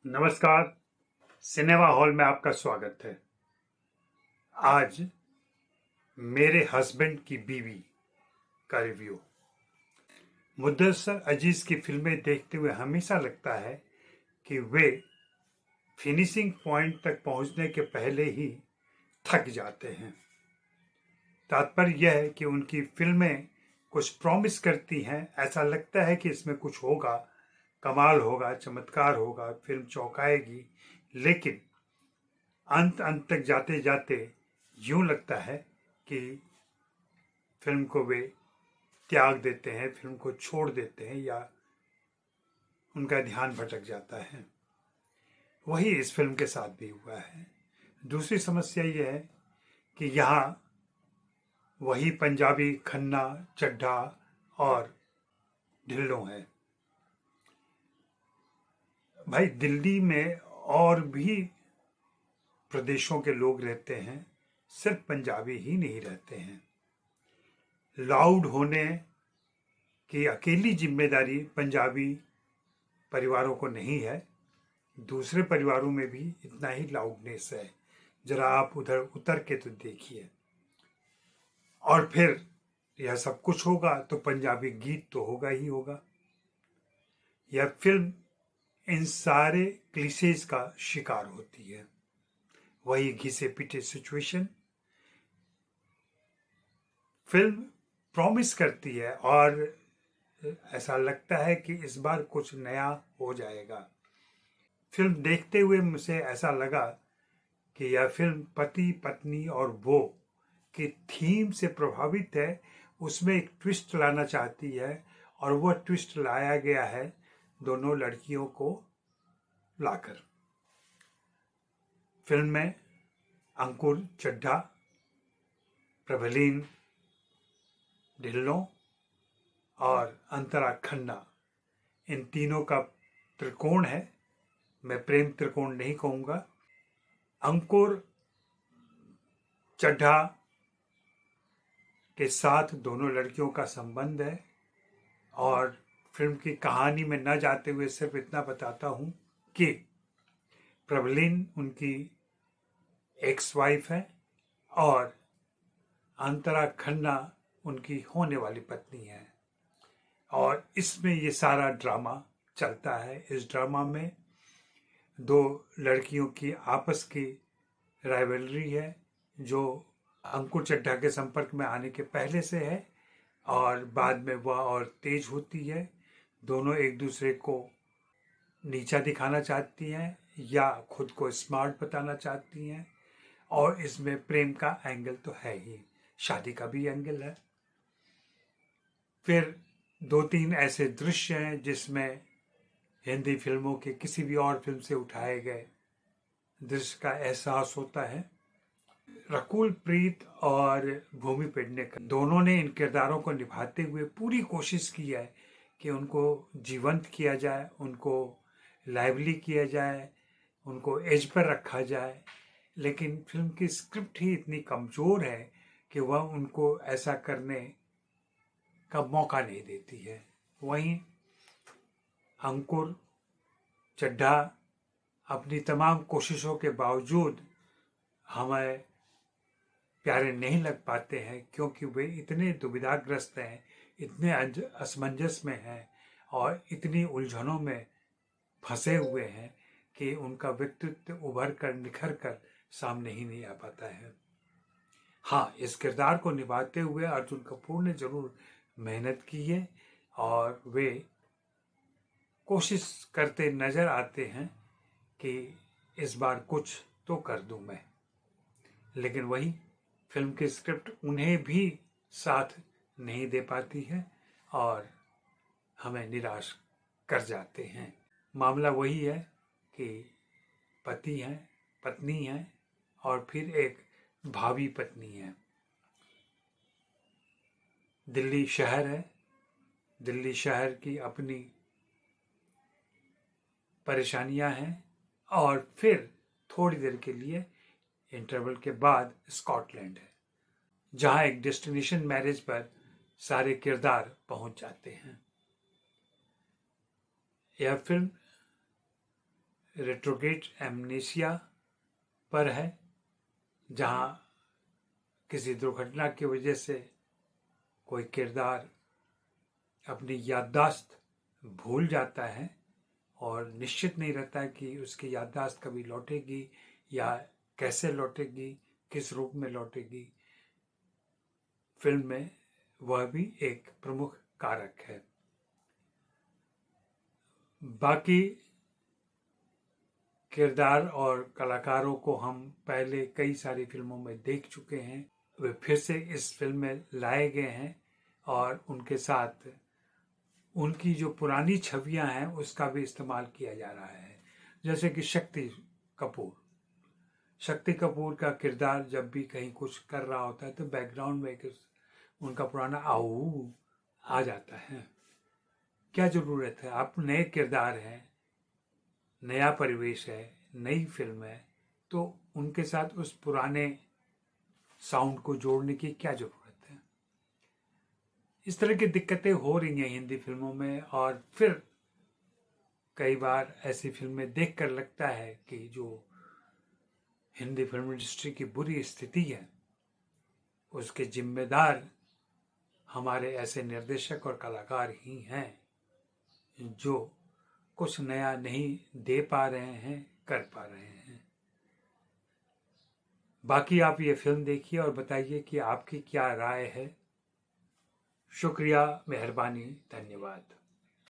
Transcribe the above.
नमस्कार। Cinema hall में आपका स्वागत है। आज मेरे हस्बैंड की बीवी का रिव्यू। मुदस्सर अजीज की फिल्में देखते हुए हमेशा लगता है कि वे फिनिशिंग पॉइंट तक पहुंचने के पहले ही थक जाते हैं। तात्पर्य यह है कि उनकी फिल्में कुछ प्रॉमिस करती हैं, ऐसा लगता है कि इसमें कुछ होगा, कमाल होगा, चमत्कार होगा, फिल्म चौंकाएगी, लेकिन अंत तक जाते जाते यूं लगता है कि फिल्म को वे त्याग देते हैं, फिल्म को छोड़ देते हैं या उनका ध्यान भटक जाता है। वही इस फिल्म के साथ भी हुआ है। दूसरी समस्या यह है कि यहाँ वही पंजाबी खन्ना, चड्ढा और ढिल्लों है। भाई, दिल्ली में और भी प्रदेशों के लोग रहते हैं, सिर्फ पंजाबी ही नहीं रहते हैं। लाउड होने की अकेली जिम्मेदारी पंजाबी परिवारों को नहीं है, दूसरे परिवारों में भी इतना ही लाउडनेस है। जरा आप उधर उतर के तो देखिए। और फिर यह सब कुछ होगा तो पंजाबी गीत तो होगा ही होगा। यह फिल्म इन सारे क्लीशेज का शिकार होती है। वही घिसे पिटे सिचुएशन। फिल्म प्रॉमिस करती है और ऐसा लगता है कि इस बार कुछ नया हो जाएगा। फिल्म देखते हुए मुझे ऐसा लगा कि यह फिल्म पति पत्नी और वो की थीम से प्रभावित है। उसमें एक ट्विस्ट लाना चाहती है और वह ट्विस्ट लाया गया है दोनों लड़कियों को लाकर। फिल्म में अंकुर चड्ढा, प्रभलीन ढिल्लों और अंतरा खन्ना, इन तीनों का त्रिकोण है। मैं प्रेम त्रिकोण नहीं कहूँगा। अंकुर चड्ढा के साथ दोनों लड़कियों का संबंध है और फिल्म की कहानी में न जाते हुए सिर्फ इतना बताता हूँ कि प्रभलीन उनकी एक्स वाइफ है और अंतरा खन्ना उनकी होने वाली पत्नी है। और इसमें ये सारा ड्रामा चलता है। इस ड्रामा में दो लड़कियों की आपस की राइवलरी है जो अंकुर चड्ढा के संपर्क में आने के पहले से है और बाद में वह और तेज होती है। दोनों एक दूसरे को नीचा दिखाना चाहती हैं या खुद को स्मार्ट बताना चाहती हैं। और इसमें प्रेम का एंगल तो है ही, शादी का भी एंगल है। फिर दो तीन ऐसे दृश्य हैं जिसमें हिंदी फिल्मों के किसी भी और फिल्म से उठाए गए दृश्य का एहसास होता है। रकुल प्रीत और भूमि पेडनेकर दोनों ने इन किरदारों को निभाते हुए पूरी कोशिश की है कि उनको जीवंत किया जाए, उनको लाइवली किया जाए, उनको एज पर रखा जाए। लेकिन फिल्म की स्क्रिप्ट ही इतनी कमज़ोर है कि वह उनको ऐसा करने का मौका नहीं देती है। वहीं अंकुर चड्ढा अपनी तमाम कोशिशों के बावजूद हमें प्यारे नहीं लग पाते हैं क्योंकि वे इतने दुविधाग्रस्त हैं, इतने असमंजस में हैं और इतनी उलझनों में फंसे हुए हैं कि उनका व्यक्तित्व उभर कर निखर कर सामने ही नहीं आ पाता है। हाँ, इस किरदार को निभाते हुए अर्जुन कपूर ने जरूर मेहनत की है और वे कोशिश करते नजर आते हैं कि इस बार कुछ तो कर दूं मैं। लेकिन वही फिल्म की स्क्रिप्ट उन्हें भी साथ नहीं दे पाती है और हमें निराश कर जाते हैं। मामला वही है कि पति हैं, पत्नी हैं और फिर एक भावी पत्नी है। दिल्ली शहर है, दिल्ली शहर की अपनी परेशानियां हैं और फिर थोड़ी देर के लिए इंटरवल के बाद स्कॉटलैंड है जहां एक डेस्टिनेशन मैरिज पर सारे किरदार पहुंच जाते हैं। यह फिल्म रेट्रोग्रेड एमनेसिया पर है, जहां किसी दुर्घटना की वजह से कोई किरदार अपनी याददाश्त भूल जाता है और निश्चित नहीं रहता है कि उसकी याददाश्त कभी लौटेगी या कैसे लौटेगी, किस रूप में लौटेगी। फिल्म में वह भी एक प्रमुख कारक है। बाकी किरदार और कलाकारों को हम पहले कई सारी फिल्मों में देख चुके हैं, वे फिर से इस फिल्म में लाए गए हैं और उनके साथ उनकी जो पुरानी छवियां हैं उसका भी इस्तेमाल किया जा रहा है। जैसे कि शक्ति कपूर का किरदार जब भी कहीं कुछ कर रहा होता है तो बैकग्राउंड में उनका पुराना आओ आ जाता है। क्या जरूरत है? आप नए किरदार हैं, नया परिवेश है, नई फिल्म है, तो उनके साथ उस पुराने साउंड को जोड़ने की क्या जरूरत है? इस तरह की दिक्कतें हो रही हैं हिंदी फिल्मों में। और फिर कई बार ऐसी फिल्में देखकर लगता है कि जो हिंदी फिल्म इंडस्ट्री की बुरी स्थिति है उसके जिम्मेदार हमारे ऐसे निर्देशक और कलाकार ही हैं जो कुछ नया नहीं दे पा रहे हैं, कर पा रहे हैं। बाकी आप ये फिल्म देखिए और बताइए कि आपकी क्या राय है। शुक्रिया, मेहरबानी, धन्यवाद।